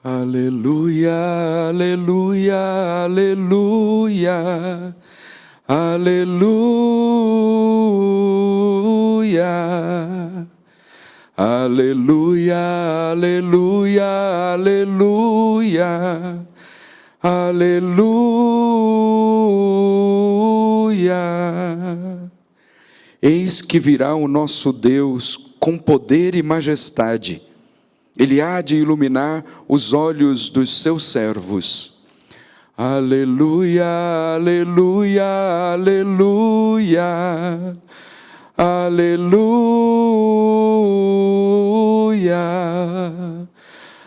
Aleluia, aleluia, aleluia, aleluia, aleluia, aleluia, aleluia, aleluia. Eis que virá o nosso Deus com poder e majestade. Ele há de iluminar os olhos dos seus servos. Aleluia, aleluia, aleluia, aleluia,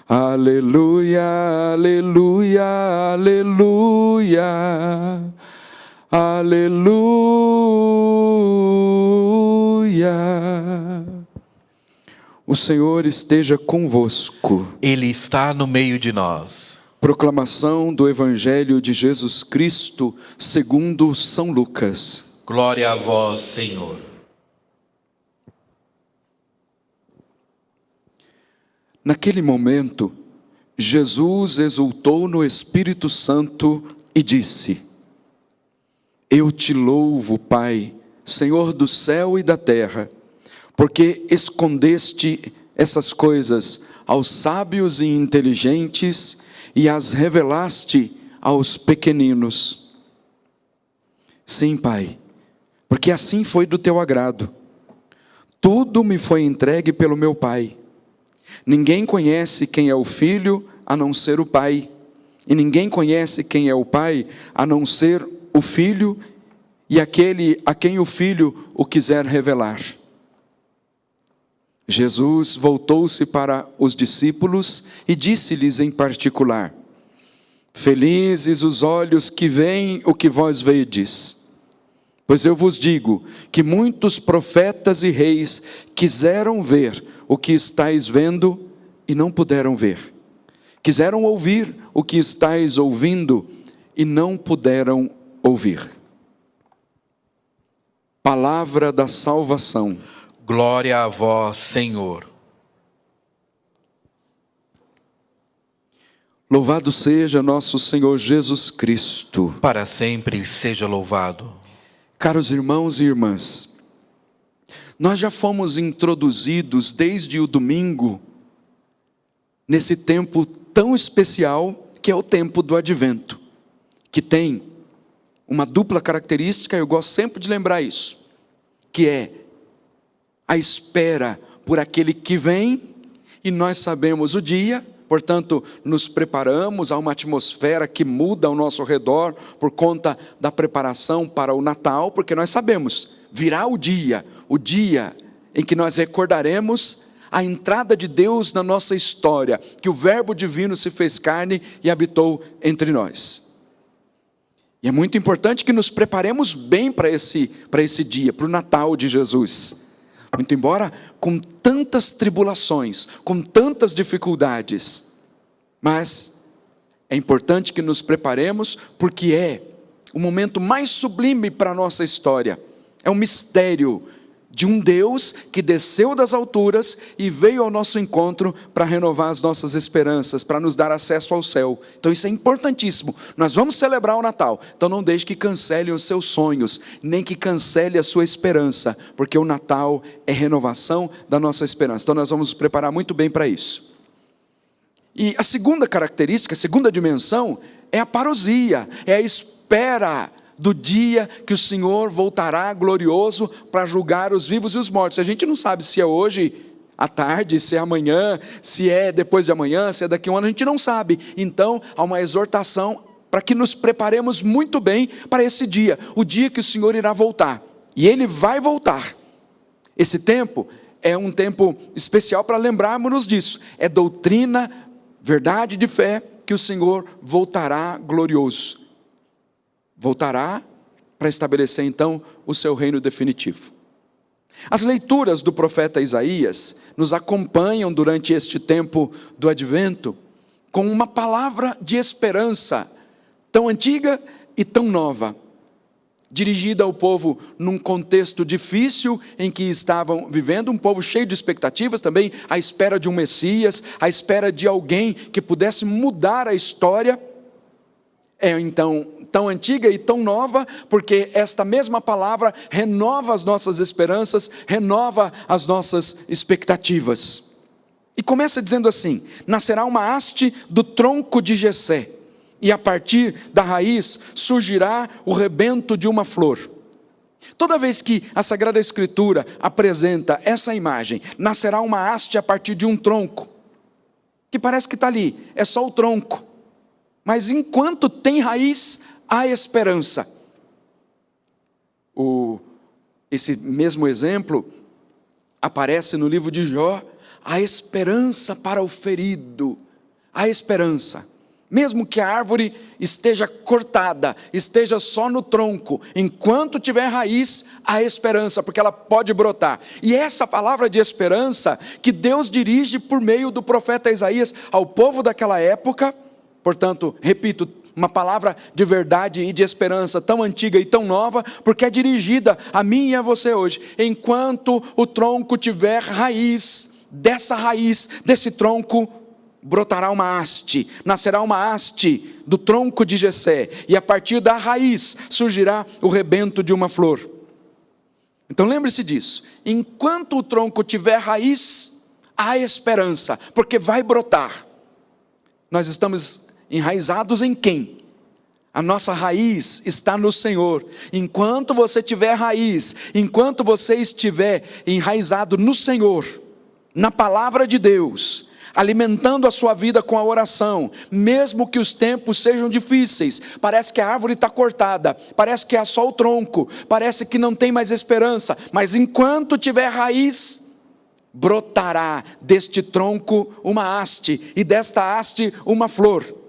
aleluia, aleluia, aleluia, aleluia. O Senhor esteja convosco. Ele está no meio de nós. Proclamação do Evangelho de Jesus Cristo segundo São Lucas. Glória a vós, Senhor. Naquele momento, Jesus exultou no Espírito Santo e disse: Eu te louvo, Pai, Senhor do céu e da terra, porque escondeste essas coisas aos sábios e inteligentes e as revelaste aos pequeninos. Sim, Pai, porque assim foi do teu agrado. Tudo me foi entregue pelo meu Pai. Ninguém conhece quem é o Filho a não ser o Pai, e ninguém conhece quem é o Pai a não ser o Filho e aquele a quem o Filho o quiser revelar. Jesus voltou-se para os discípulos e disse-lhes em particular: Felizes os olhos que veem o que vós vedes, pois eu vos digo que muitos profetas e reis quiseram ver o que estáis vendo e não puderam ver. Quiseram ouvir o que estáis ouvindo e não puderam ouvir. Palavra da salvação. Glória a vós, Senhor. Louvado seja nosso Senhor Jesus Cristo. Para sempre seja louvado. Caros irmãos e irmãs, nós já fomos introduzidos desde o domingo nesse tempo tão especial que é o tempo do Advento, que tem uma dupla característica, eu gosto sempre de lembrar isso, que é a espera por aquele que vem, e nós sabemos o dia, portanto nos preparamos, há uma atmosfera que muda ao nosso redor por conta da preparação para o Natal, porque nós sabemos, virá o dia em que nós recordaremos a entrada de Deus na nossa história, que o Verbo divino se fez carne e habitou entre nós. E é muito importante que nos preparemos bem para esse dia, para o Natal de Jesus. Muito embora com tantas tribulações, com tantas dificuldades, mas é importante que nos preparemos, porque é o momento mais sublime para a nossa história. É um mistério de um Deus que desceu das alturas e veio ao nosso encontro para renovar as nossas esperanças, para nos dar acesso ao céu. Então isso é importantíssimo. Nós vamos celebrar o Natal, então não deixe que cancele os seus sonhos, nem que cancele a sua esperança, porque o Natal é renovação da nossa esperança. Então nós vamos nos preparar muito bem para isso. E a segunda característica, a segunda dimensão, é a parousia, é a espera do dia que o Senhor voltará glorioso para julgar os vivos e os mortos. A gente não sabe se é hoje à tarde, se é amanhã, se é depois de amanhã, se é daqui a um ano, a gente não sabe. Então há uma exortação para que nos preparemos muito bem para esse dia, o dia que o Senhor irá voltar, e Ele vai voltar. Esse tempo é um tempo especial para lembrarmos disso, é doutrina, verdade de fé, que o Senhor voltará glorioso. Voltará para estabelecer então o seu reino definitivo. As leituras do profeta Isaías nos acompanham durante este tempo do Advento com uma palavra de esperança tão antiga e tão nova. dirigida ao povo num contexto difícil em que estavam vivendo, um povo cheio de expectativas também, à espera de um Messias, à espera de alguém que pudesse mudar a história. É então tão antiga e tão nova, porque esta mesma palavra renova as nossas esperanças, renova as nossas expectativas. E começa dizendo assim: nascerá uma haste do tronco de Jessé, e a partir da raiz surgirá o rebento de uma flor. Toda vez que a Sagrada Escritura apresenta essa imagem, nascerá uma haste a partir de um tronco, que parece que está ali, é só o tronco. Mas enquanto tem raiz, há esperança. Esse mesmo exemplo aparece no livro de Jó, a esperança para o ferido, a esperança. Mesmo que a árvore esteja cortada, esteja só no tronco, enquanto tiver raiz, há esperança, porque ela pode brotar. E essa palavra de esperança que Deus dirige por meio do profeta Isaías ao povo daquela época, portanto, repito, uma palavra de verdade e de esperança tão antiga e tão nova, porque é dirigida a mim e a você hoje. Enquanto o tronco tiver raiz, dessa raiz, desse tronco, brotará uma haste, nascerá uma haste do tronco de Jessé, e a partir da raiz surgirá o rebento de uma flor. Então lembre-se disso, enquanto o tronco tiver raiz, há esperança, porque vai brotar. Nós estamos enraizados em quem? A nossa raiz está no Senhor. Enquanto você tiver raiz, enquanto você estiver enraizado no Senhor, na palavra de Deus, alimentando a sua vida com a oração, mesmo que os tempos sejam difíceis, parece que a árvore está cortada, parece que é só o tronco, parece que não tem mais esperança, mas enquanto tiver raiz, brotará deste tronco uma haste, e desta haste uma flor.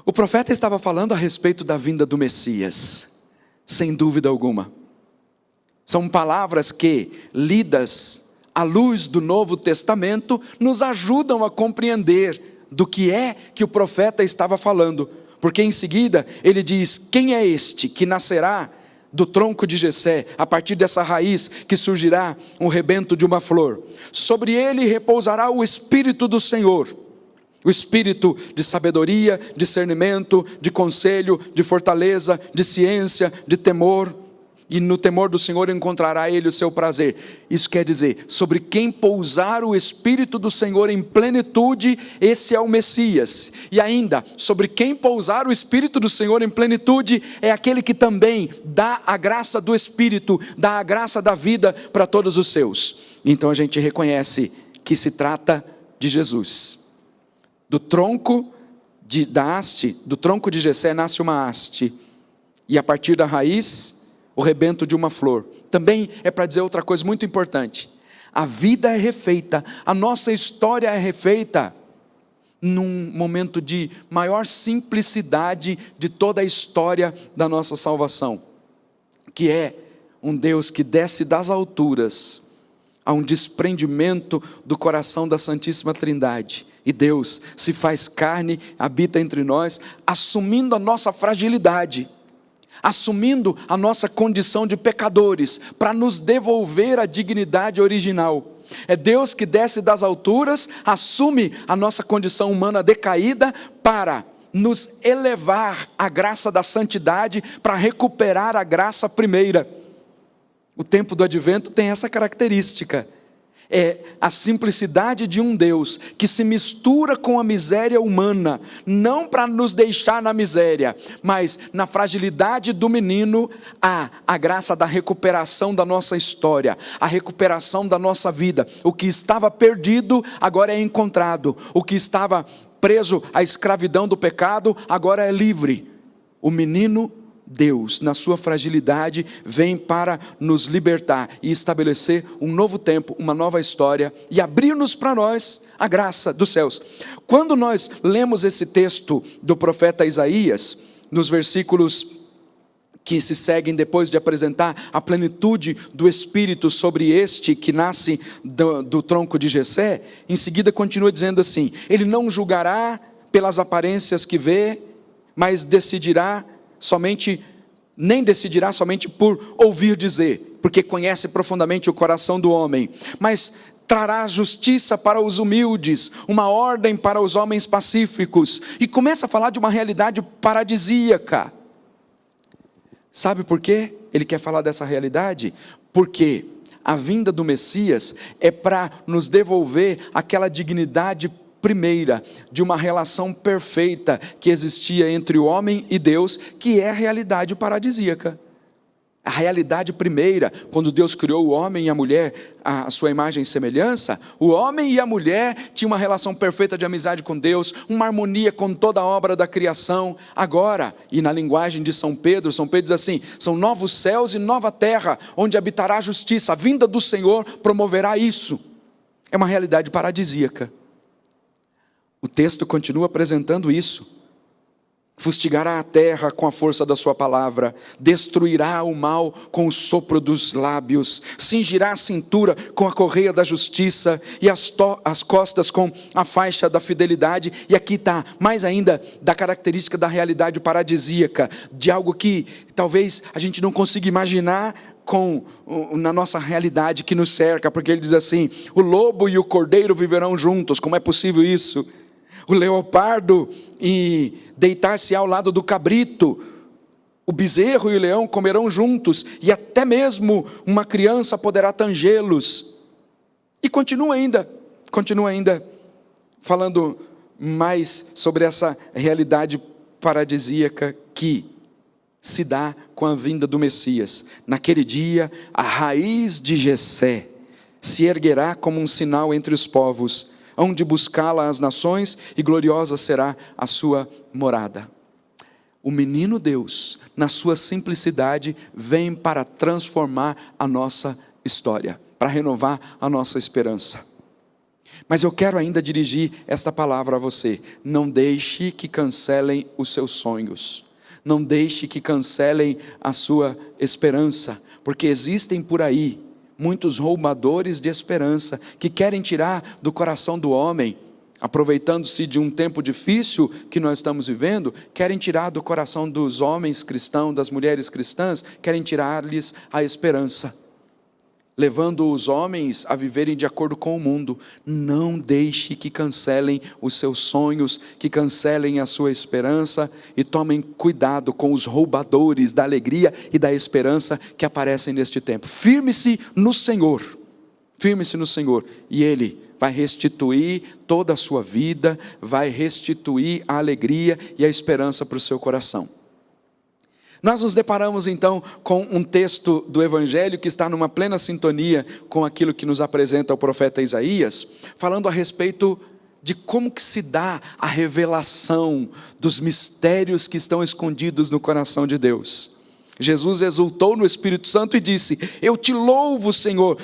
O profeta estava falando a respeito da vinda do Messias, sem dúvida alguma. São palavras que, lidas à luz do Novo Testamento, nos ajudam a compreender do que é que o profeta estava falando, porque em seguida ele diz: quem é este que nascerá do tronco de Jessé, a partir dessa raiz que surgirá um rebento de uma flor? Sobre ele repousará o Espírito do Senhor, o Espírito de sabedoria, discernimento, de conselho, de fortaleza, de ciência, de temor. E no temor do Senhor encontrará ele o seu prazer. Isso quer dizer, sobre quem pousar o Espírito do Senhor em plenitude, esse é o Messias. E ainda, sobre quem pousar o Espírito do Senhor em plenitude, é aquele que também dá a graça do Espírito, dá a graça da vida para todos os seus. Então a gente reconhece que se trata de Jesus. Do tronco da haste, do tronco de Jessé nasce uma haste, e a partir da raiz, o rebento de uma flor. Também é para dizer outra coisa muito importante: a vida é refeita, a nossa história é refeita num momento de maior simplicidade de toda a história da nossa salvação, que é um Deus que desce das alturas a um desprendimento do coração da Santíssima Trindade, e Deus se faz carne, habita entre nós, assumindo a nossa fragilidade, assumindo a nossa condição de pecadores, para nos devolver a dignidade original. É Deus que desce das alturas, assume a nossa condição humana decaída, para nos elevar à graça da santidade, para recuperar a graça primeira. O tempo do advento tem essa característica. É a simplicidade de um Deus que se mistura com a miséria humana, não para nos deixar na miséria, mas na fragilidade do menino, há a graça da recuperação da nossa história, a recuperação da nossa vida. O que estava perdido agora é encontrado, o que estava preso à escravidão do pecado agora é livre. O menino Deus, na sua fragilidade, vem para nos libertar e estabelecer um novo tempo, uma nova história, e abrir-nos para nós a graça dos céus. Quando nós lemos esse texto do profeta Isaías, nos versículos que se seguem depois de apresentar a plenitude do Espírito sobre este que nasce do tronco de Jessé, em seguida continua dizendo assim: ele não julgará pelas aparências que vê, mas decidirá somente nem decidirá somente por ouvir dizer, porque conhece profundamente o coração do homem, mas trará justiça para os humildes, uma ordem para os homens pacíficos. E começa a falar de uma realidade paradisíaca. Sabe por quê ele quer falar dessa realidade? Porque a vinda do Messias é para nos devolver aquela dignidade primeira de uma relação perfeita que existia entre o homem e Deus, que é a realidade paradisíaca. A realidade primeira, quando Deus criou o homem e a mulher, a sua imagem e semelhança, o homem e a mulher tinham uma relação perfeita de amizade com Deus, uma harmonia com toda a obra da criação. Agora, e na linguagem de São Pedro diz assim: são novos céus e nova terra, onde habitará a justiça. A vinda do Senhor promoverá isso. É uma realidade paradisíaca. O texto continua apresentando isso. Fustigará a terra com a força da sua palavra, destruirá o mal com o sopro dos lábios, cingirá a cintura com a correia da justiça e as costas com a faixa da fidelidade. E aqui está mais ainda da característica da realidade paradisíaca, de algo que talvez a gente não consiga imaginar na nossa realidade que nos cerca, porque ele diz assim: o lobo e o cordeiro viverão juntos. Como é possível isso? O leopardo e deitar-se ao lado do cabrito, o bezerro e o leão comerão juntos, e até mesmo uma criança poderá tangê-los. E continua ainda falando mais sobre essa realidade paradisíaca que se dá com a vinda do Messias. Naquele dia, a raiz de Jessé se erguerá como um sinal entre os povos, hão de buscá-la as nações, e gloriosa será a sua morada. O menino Deus, na sua simplicidade, vem para transformar a nossa história, para renovar a nossa esperança. Mas eu quero ainda dirigir esta palavra a você: não deixe que cancelem os seus sonhos, não deixe que cancelem a sua esperança, porque existem por aí muitos roubadores de esperança, que querem tirar do coração do homem, aproveitando-se de um tempo difícil que nós estamos vivendo, querem tirar do coração dos homens cristãos, das mulheres cristãs, querem tirar-lhes a esperança, levando os homens a viverem de acordo com o mundo. Não deixe que cancelem os seus sonhos, que cancelem a sua esperança, e tomem cuidado com os roubadores da alegria e da esperança que aparecem neste tempo. Firme-se no Senhor, e Ele vai restituir toda a sua vida, vai restituir a alegria e a esperança para o seu coração. Nós nos deparamos então com um texto do Evangelho que está numa plena sintonia com aquilo que nos apresenta o profeta Isaías, falando a respeito de como que se dá a revelação dos mistérios que estão escondidos no coração de Deus. Jesus exultou no Espírito Santo e disse: eu te louvo, Senhor,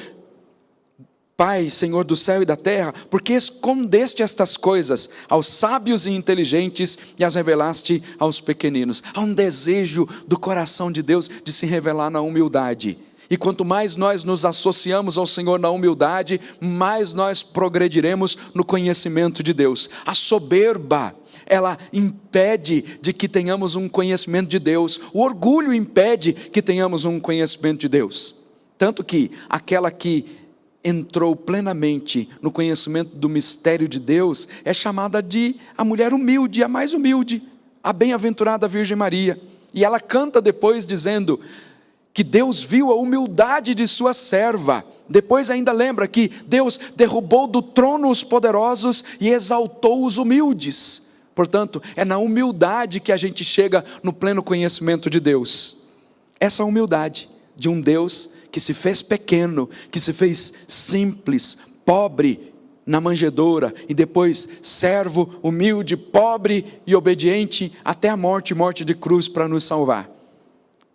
Pai, Senhor do céu e da terra, porque escondeste estas coisas aos sábios e inteligentes e as revelaste aos pequeninos. Há um desejo do coração de Deus de se revelar na humildade. E quanto mais nós nos associamos ao Senhor na humildade, mais nós progrediremos no conhecimento de Deus. A soberba, ela impede de que tenhamos um conhecimento de Deus. O orgulho impede que tenhamos um conhecimento de Deus. Tanto que aquela que entrou plenamente no conhecimento do mistério de Deus é chamada de a mulher humilde, a mais humilde, a bem-aventurada Virgem Maria. E ela canta depois dizendo que Deus viu a humildade de sua serva. Depois ainda lembra que Deus derrubou do trono os poderosos e exaltou os humildes. Portanto, é na humildade que a gente chega no pleno conhecimento de Deus. Essa humildade de um Deus que se fez pequeno, que se fez simples, pobre na manjedoura, e depois servo, humilde, pobre e obediente até a morte de cruz para nos salvar.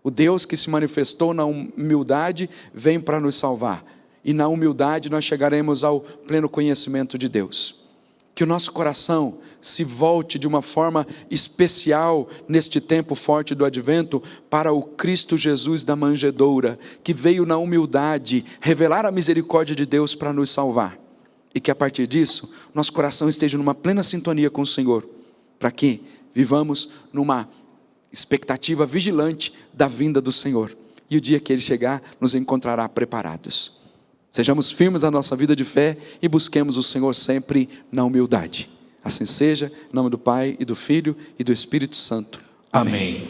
O Deus que se manifestou na humildade vem para nos salvar, e na humildade nós chegaremos ao pleno conhecimento de Deus. Que o nosso coração se volte de uma forma especial neste tempo forte do advento para o Cristo Jesus da manjedoura, que veio na humildade revelar a misericórdia de Deus para nos salvar. E que a partir disso, nosso coração esteja numa plena sintonia com o Senhor, para que vivamos numa expectativa vigilante da vinda do Senhor. E o dia que Ele chegar, nos encontrará preparados. Sejamos firmes na nossa vida de fé e busquemos o Senhor sempre na humildade. Assim seja, em nome do Pai, e do Filho, e do Espírito Santo. Amém.